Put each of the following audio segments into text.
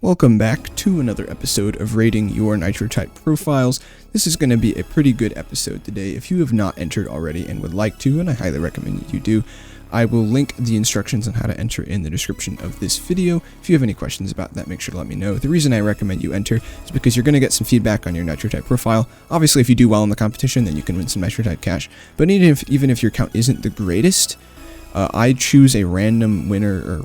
Welcome back to another episode of rating your Nitro type profiles. This is going to be a pretty good episode today. If you have not entered already and would like to, and I highly recommend that you do, I will link the instructions on how to enter in the description of this video. If you have any questions about that, make sure to let me know. The reason I recommend you enter is because you're going to get some feedback on your Nitro type profile. Obviously, if you do well in the competition, then you can win some Nitro type cash. But even if your count isn't the greatest, I choose a random winner, or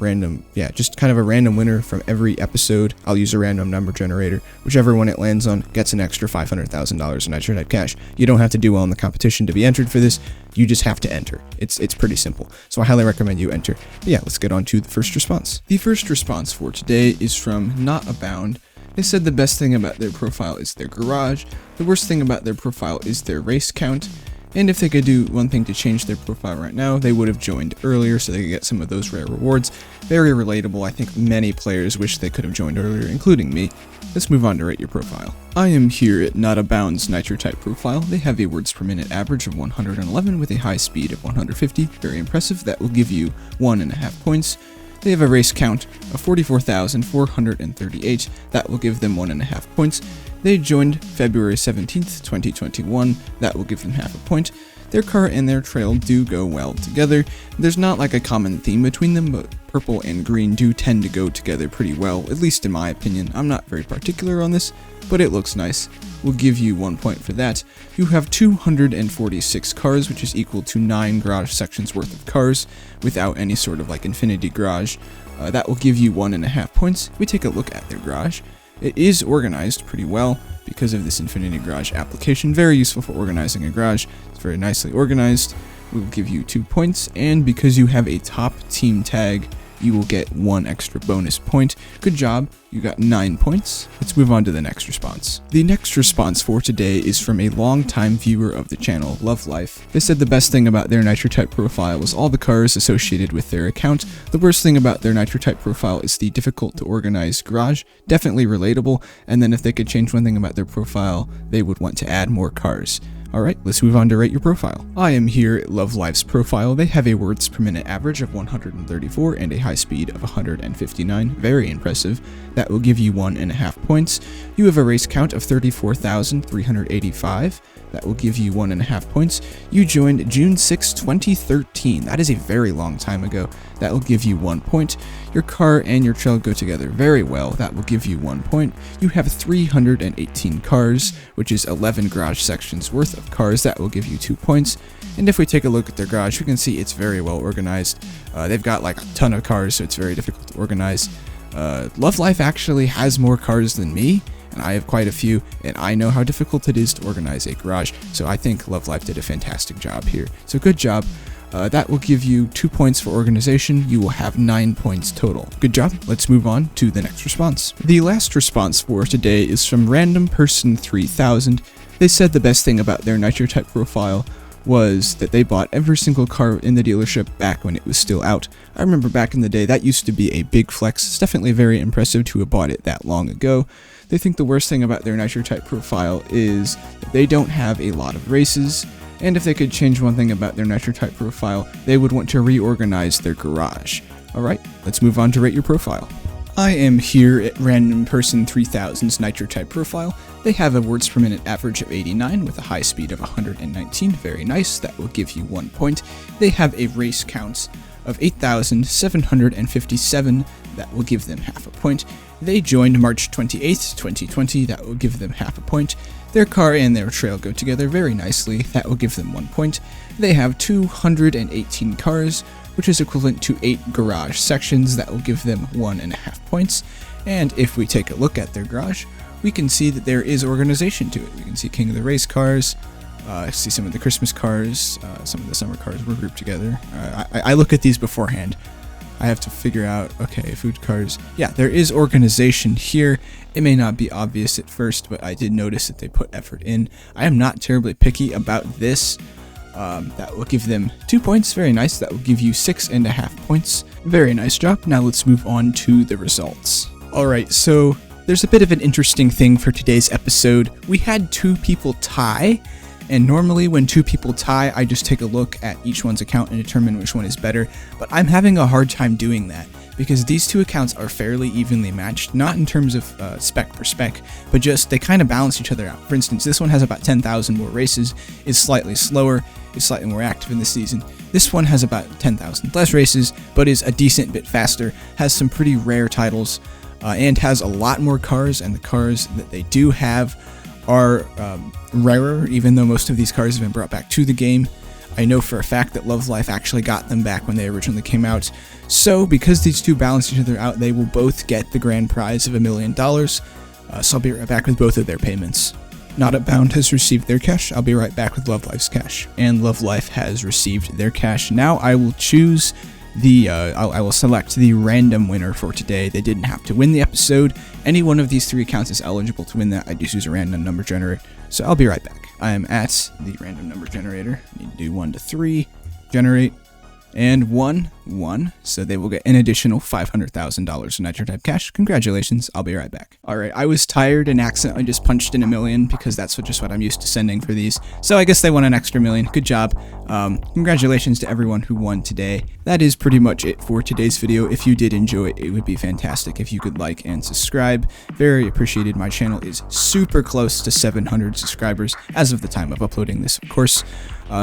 just kind of a random winner from every episode. I'll use a random number generator. Whichever one it lands on gets an extra $500,000 in Nitro type cash. You don't have to do well in the competition to be entered for this. You just have to enter. It's pretty simple. So I highly recommend you enter. But yeah, let's get on to the first response. The first response for today is from Not Abound. They said the best thing about their profile is their garage. The worst thing about their profile is their race count. And if they could do one thing to change their profile right now, they would have joined earlier so they could get some of those rare rewards. Very relatable. I think many players wish they could have joined earlier, including me. Let's move on to rate your profile. I am here at Not Abound's Nitro type profile. They have a words per minute average of 111 with a high speed of 150. Very impressive. That will give you 1.5 points. They have a race count of 44,438. That will give them 1.5 points. They joined February 17th, 2021. That will give them half a point. Their car and their trail do go well together. There's not like a common theme between them, but purple and green do tend to go together pretty well, at least in my opinion. I'm not very particular on this, but it looks nice. We'll give you 1 point for that. You have 246 cars, which is equal to 9 garage sections worth of cars, without any sort of like infinity garage. That will give you 1.5 points. We take a look at their garage. It is organized pretty well because of this infinity garage application. Very useful for organizing a garage. It's very nicely organized. We will give you 2 points, and because you have a top team tag, you will get 1 extra bonus point. Good job, you got 9 points. Let's move on to the next response. The next response for today is from a longtime viewer of the channel, Love Life. They said the best thing about their Nitro type profile was all the cars associated with their account. The worst thing about their Nitro type profile is the difficult to organize garage. Definitely relatable, and then if they could change one thing about their profile, they would want to add more cars. Alright, let's move on to rate your profile. I am here at Love Life's profile. They have a words per minute average of 134 and a high speed of 159. Very impressive. That will give you 1.5 points. You have a race count of 34,385. That will give you 1.5 points. You joined June 6, 2013. That is a very long time ago. That will give you 1 point. Your car and your trail go together very well. That will give you 1 point. You have 318 cars, which is 11 garage sections worth of cars. That will give you 2 points. And if we take a look at their garage, we can see it's very well organized. They've got like a ton of cars, so it's very difficult to organize. Love Life actually has more cars than me, and I have quite a few, and I know how difficult it is to organize a garage, so I think Love Life did a fantastic job here. So good job. That will give you 2 points for organization. You will have 9 points total. Good job. Let's move on to the next response. The last response for today is from Random Person 3000. They said the best thing about their Nitro type profile was that they bought every single car in the dealership back when it was still out. I remember back in the day, that used to be a big flex. It's definitely very impressive to have bought it that long ago. They think the worst thing about their Nitro type profile is that they don't have a lot of races, and if they could change one thing about their Nitro type profile, they would want to reorganize their garage. Alright, let's move on to rate your profile. I am here at Random Person 3000's Nitro type profile. They have a words per minute average of 89 with a high speed of 119. Very nice. That will give you 1 point. They have a race count of 8,757. That will give them half a point. They joined March 28th, 2020. That will give them half a point. Their car and their trail go together very nicely. That will give them 1 point. They have 218 cars, which is equivalent to 8 garage sections. That will give them 1.5 points. And if we take a look at their garage, we can see that there is organization to it. We can see King of the Race cars, see some of the Christmas cars, some of the summer cars were grouped together. I look at these beforehand. I have to figure out, okay, food cars. Yeah, there is organization here. It may not be obvious at first, but I did notice that they put effort in. I am not terribly picky about this. That will give them 2 points. Very nice. That will give you 6.5 points. Very nice job. Now let's move on to the results. Alright, so there's a bit of an interesting thing for today's episode. We had 2 people tie, and normally when 2 people tie, I just take a look at each one's account and determine which one is better, but I'm having a hard time doing that. because these two accounts are fairly evenly matched, not in terms of spec per spec, but just they kind of balance each other out. For instance, this one has about 10,000 more races, is slightly slower, is slightly more active in the season. This one has about 10,000 less races, but is a decent bit faster, has some pretty rare titles, and has a lot more cars, and the cars that they do have are rarer, even though most of these cars have been brought back to the game. I know for a fact that Love Life actually got them back when they originally came out. So because these two balance each other out, they will both get the grand prize of $1 million. So I'll be right back with both of their payments. Not Bound has received their cash. I'll be right back with Love Life's cash. And Love Life has received their cash. Now I will choose I will select the random winner for today. They didn't have to win the episode. Any one of these 3 accounts is eligible to win that. I just use a random number generator. So I'll be right back. I am at the random number generator. I need to do 1 to 3, generate, and 1, 1. So they will get an additional $500,000 in Nitro type cash. Congratulations. I'll be right back. All right. I was tired and accidentally just punched in $1 million because that's just what I'm used to sending for these. So I guess they won an extra $1 million. Good job. Congratulations to everyone who won today. That is pretty much it for today's video. If you did enjoy it, it would be fantastic if you could like and subscribe. Very appreciated. My channel is super close to 700 subscribers as of the time of uploading this, of course.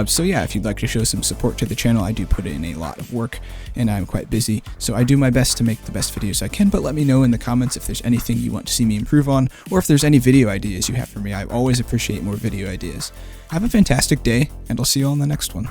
So yeah, if you'd like to show some support to the channel, I do put in a lot of work and I'm quite busy, so I do my best to make the best videos I can, but let me know in the comments if there's anything you want to see me improve on, or if there's any video ideas you have for me. I always appreciate more video ideas. Have a fantastic day, and I'll see you all in the next one.